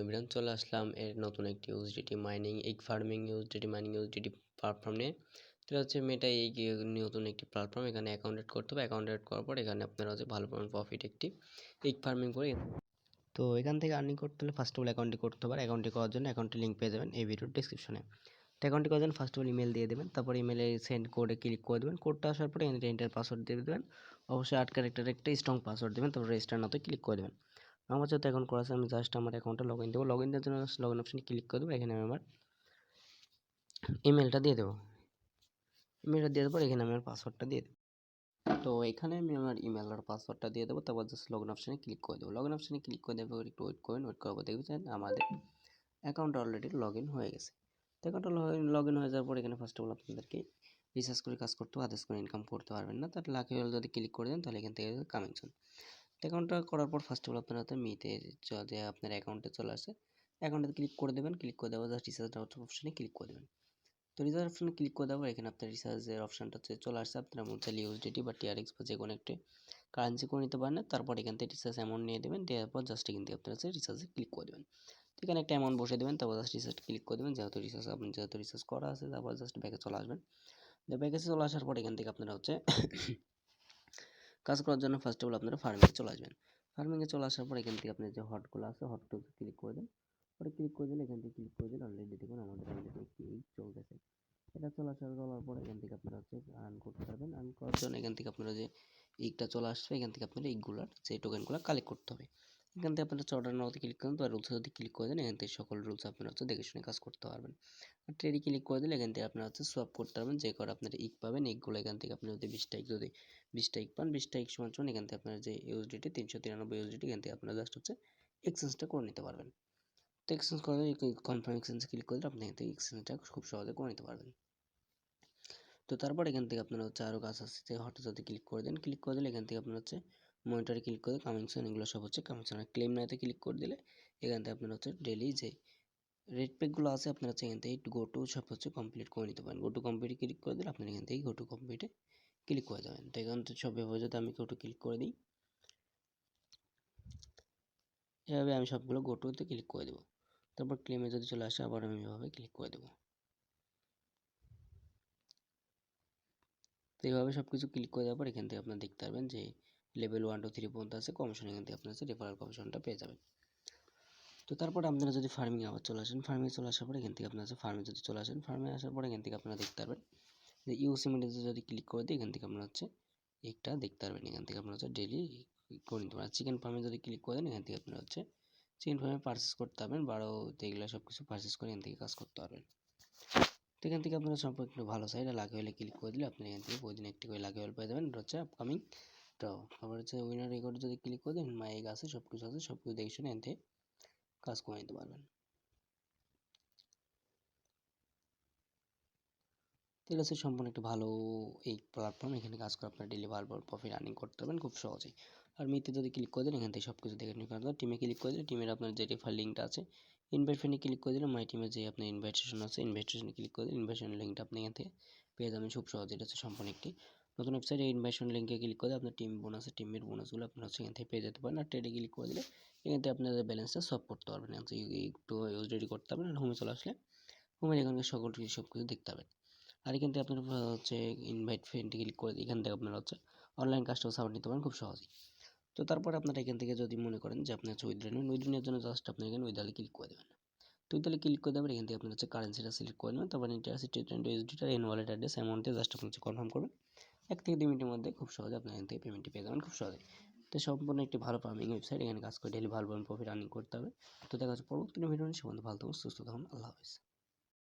Everyone, চলে আসলাম এর নতুন একটি USDT mining egg farming USDT platform নিয়ে। তো হচ্ছে মেটা এই নতুন একটি প্ল্যাটফর্ম। এখানে অ্যাকাউন্ট করতে হবে। অ্যাকাউন্ট করার পর এখানে আপনারা হচ্ছে ভালো পরিমাণ প্রফিট একটি এগ ফার্মিং করে। তো এখান থেকে আর্নিং করতে হলে ফার্স্ট অফ অল অ্যাকাউন্টটি করতে হবে। অ্যাকাউন্টটি করার জন্য অ্যাকাউন্টের লিঙ্ক পেয়ে যাবেন এই ভিডিওর ডেসক্রিপশনে। তো অ্যাকাউন্টটি করার জন্য ফার্স্ট অফ অল ইমেল দিয়ে দেবেন। তারপর ইমেলে সেন্ড কোডে ক্লিক করে দেবেন। কোডটা আসার পরে এন্টার পাসওয়ার্ড দিয়ে দেবেন। অবশ্যই 8 ক্যারেক্টারের একটা স্ট্রং পাসওয়ার্ড দেবেন। তারপর রেজিস্টার নাতে ক্লিক করে দেবেন। আমার যেহেতু অ্যাকাউন্ট করা আছে, আমি জাস্ট আমার অ্যাকাউন্টে লগ ইন দেবো। লগ ইন দেওয়ার জন্য লগ ইন অপশনে ক্লিক করে দেবো। এখানে আমি আমার ইমেলটা দিয়ে দেবো। ইমেলটা দেওয়ার পর এখানে আমি আমার পাসওয়ার্ডটা দিয়ে দেবো। তো এখানে আমি আমার ইমেল আর পাসওয়ার্ডটা দিয়ে দেবো। তারপর জাস্ট লগ ইন অপশনে ক্লিক করে দেবো। লগ ইন অপশনে ক্লিক করে দেবো, একটু ওয়েট করুন। ওয়েট করার পর দেখবেন আমাদের অ্যাকাউন্ট অলরেডি লগ ইন হয়ে গেছে। তো অ্যাকাউন্টটা লগ ইন হয়ে যাওয়ার পর এখানে ফার্স্ট অফ অল আপনাদেরকে রিসার্চ করে কাজ করতে হবে। আদার্স করে ইনকাম করতে পারবেন না। তার লাকি হলে যদি ক্লিক করে দেন তাহলে এখান থেকে কামিং সুন। অ্যাকাউন্টটা করার পর ফার্স্ট অফ অল আপনারা মিতে যদি আপনার অ্যাকাউন্টে চলে আসে, অ্যাকাউন্টে ক্লিক করে দেবেন। ক্লিক করে দেওয়া জাস্ট রিসার্চ অপশনে ক্লিক করে দেবেন। তো রিসার্চ অপশনে ক্লিক করে দেওয়ার এখানে আপনার রিসার্চের অপশনটা চলে আসছে। আপনারা চাইলে ইউএসডিটি বা টিআরএক্স বা যে কোনো একটা কারেন্সি করে নিতে পারেন। তারপর এখান থেকে রিসার্চ অ্যামাউন্ট নিয়ে দেবেন। দেওয়ার পর জাস্ট এখান থেকে আপনারা রিসার্চে ক্লিক করে দেবেন। তো এখানে একটা অ্যামাউন্ট বসে দেবেন। তারপর জাস্ট রিসার্চ ক্লিক করে দেবেন। যেহেতু রিসার্চ করা আছে, তারপর জাস্ট ব্যাকে চলে আসবেন। ব্যাকে চলে আসার পর এখান থেকে আপনারা কাজ করার জন্য ফার্স্ট অফ অল আপনারা ফার্মিংয়ে চলে আসবেন। ফার্মিংয়ে চলে আসার পর এখান থেকে আপনার যে হটগুলো আছে, হটগুলো ক্লিক করে দেন। পরে ক্লিক করে দিলে এখান থেকে ক্লিক করে দিলে অলরেডি দেখুন আমাদের অলরেডি একটি চলতেছে। এটা চলার পর এখান থেকে আপনারা আর্ন করতে পারবেন। আর্ন করার জন্য এখান থেকে আপনারা যে ইগটা চলে আসবে, এখান থেকে আপনারা ইগগুলার যে টোকেনগুলো কালেক্ট করতে হবে। এখান থেকে আপনারা অর্ডার নাওতে ক্লিক করেন, বা রুলসে যদি ক্লিক করে দেন, এখান থেকে সকল রুলস আপনারা দেখে শুনে কাজ করতে পারবেন। আর ট্রেডে ক্লিক করে দিলে এখান থেকে আপনারা সোয়াপ করতে পারবেন। যে করে আপনারা ইগ পাবেন, ইগগুলো এখান থেকে আপনি যদি 20টা ইগ পান, 20টা ইগ সমান এখান থেকে আপনার যে ইউএসডিটি 393 ইউএসডিটি এখান থেকে আপনারা জাস্ট এক্সচেঞ্জটা করে নিতে পারবেন। তো এক্সচেঞ্জ করে কনফার্ম এক্সচেঞ্জ ক্লিক করলে আপনি এখান থেকে এক্সচেঞ্জটা খুব সহজে করে নিতে পারবেন। তো তারপর এখান থেকে আপনারা আরও কাজ আছে, যে হটে যদি ক্লিক করে দেন, ক্লিক করে দিলে এখান থেকে আপনার মনিটরে ক্লিক করে কামিং সুন, এগুলো সব কামিং সুন। আর ক্লেম নাইতে ক্লিক করে দিলে এখান থেকে আপনার ডেইলি যে রেড পেকগুলো আছে আপনারা এখান থেকে গো টু সব কমপ্লিট করে নিতে পারেন। গো টু কমপ্লিট ক্লিক করে দিলে আপনারা এখান থেকে গো টু কমপ্লিটে ক্লিক করে দেবেন। তো এখান থেকে সব এভাবে যদি আমি গো টু ক্লিক করে দিই, এভাবে আমি সবগুলো গো টুতে ক্লিক করে দেবো। তারপর ক্লেমে যদি চলে আসে, আবার আমি এভাবে ক্লিক করে দেবো। তো এইভাবে সব কিছু ক্লিক করে দেওয়ার পর এখান থেকে আপনারা দেখতে পারবেন যে লেভেল 1 2 3 পর্যন্ত আছে কমিশন। এখান থেকে আপনারা রেফারেল কমিশনটা পেয়ে যাবেন। তো তারপর আপনারা যদি ফার্মিং আবার চলে আসেন, ফার্মিং চলে আসার পর এখান থেকে আপনারা ফার্মে যদি চলে আসেন, ফার্মে আসার পর এখান থেকে আপনারা দেখতে পারবেন যে ইউসিমিডিতে যদি ক্লিক করে দিই, এখান থেকে আপনারা একটা দেখতে পারবেন। এখান থেকে আপনারা ডেইলি করে নিতে পারেন। চিকেন ফার্মে যদি ক্লিক করে দেন, এখান থেকে আপনারা চিকেন ফার্মে পারচেস করতে পারবেন। বারো এগুলো সব কিছু পারচেস করে এখান থেকে কাজ করতে পারবেন। তো এখান থেকে আপনারা সম্পর্কে একটু ভালো সাইডে লাগে হলে ক্লিক করে দিলে আপনি এখান থেকে প্রতিদিন একটি করে লাগে হলে পেয়ে যাবেন। এটা আপকামিং ড্র। আবার উইনার রেকর্ড যদি ক্লিক করে দেন, মাই আছে সব কিছু আছে, সব কিছু দেখে শুনে এখান থেকে কাজ করে নিতে পারবেন। ঠিক আছে, সম্পূর্ণ একটি ভালো এই প্ল্যাটফর্ম। এখানে কাজ করে আপনার ডেইলি ভালো প্রফিট আর্নিং করতে পারবেন খুব সহজেই। আর মিতে যদি ক্লিক করে দেন, এখান থেকে সব কিছু দেখে নিতে পারবেন। টিমে ক্লিক করে দিলে টিমের আপনার যে রেফার লিঙ্কটা আছে, ইনভাইট ফ্রেন্ডে ক্লিক করে দিলে মাই টিমে যে আপনার ইনভাইটেশন আছে, ইনভাইটেশনে ক্লিক করে দিলে ইনভাইটেশন লিঙ্কটা আপনি এখান থেকে পেয়ে যাবেন খুব সহজে। এটা সম্পূর্ণ একটি নতুন ওয়েবসাইট। এই ইনভাইটেশন লিঙ্কে ক্লিক করে আপনার টিমের বোনাসগুলো আপনার এখান থেকে পেয়ে যেতে পারেন। আর ট্রেডে ক্লিক করে দিলে এখান থেকে আপনাদের ব্যালেন্সটা সলভ করতে পারবেন। একটু ইউজ করতে পারবেন। আর হোমে চলে আসলে হোমের এখানকার সকল কিছু সব কিছু দেখতে পাবেন। আর এখান থেকে আপনারা ইনভাইট ফ্রেন্ড ক্লিক করে এখান থেকে আপনারা অনলাইন কাস্টমার সাপোর্ট নিতে পারেন খুব সহজেই। তো তারপর আপনারা এখান থেকে যদি মনে করেন যে আপনি উইথড্র নেওয়ার জন্য জাস্ট আপনি এখানে উইথড্রলে ক্লিক করে দেবেন। তো উইথড্রলে ক্লিক করে দেবেন, এখান থেকে আপনার কারেন্সিটা সিলেক্ট করে নেবেন। তারপর নিচে আছে T20 USDT এন ওয়ালেট অ্যাড্রেস অ্যামাউন্টে জাস্ট আপনি কনফার্ম করবেন। 1 থেকে 2 মিনিটের মধ্যে খুব সহজে আপনি এখান থেকে পেমেন্টটি পেয়ে যাবেন খুব সহজেই। তো সম্পূর্ণ একটি ভালো ফার্মিং ওয়েবসাইট। এখানে কাজ করে ডেইলি ভালো প্রফিট আর্নিং করতে হবে। তো দেখা হচ্ছে পরবর্তী ভিডিও নিয়ে। সে পর্যন্ত ভালো থাকুন, সুস্থ থাকুন। আল্লাহ হাফেজ।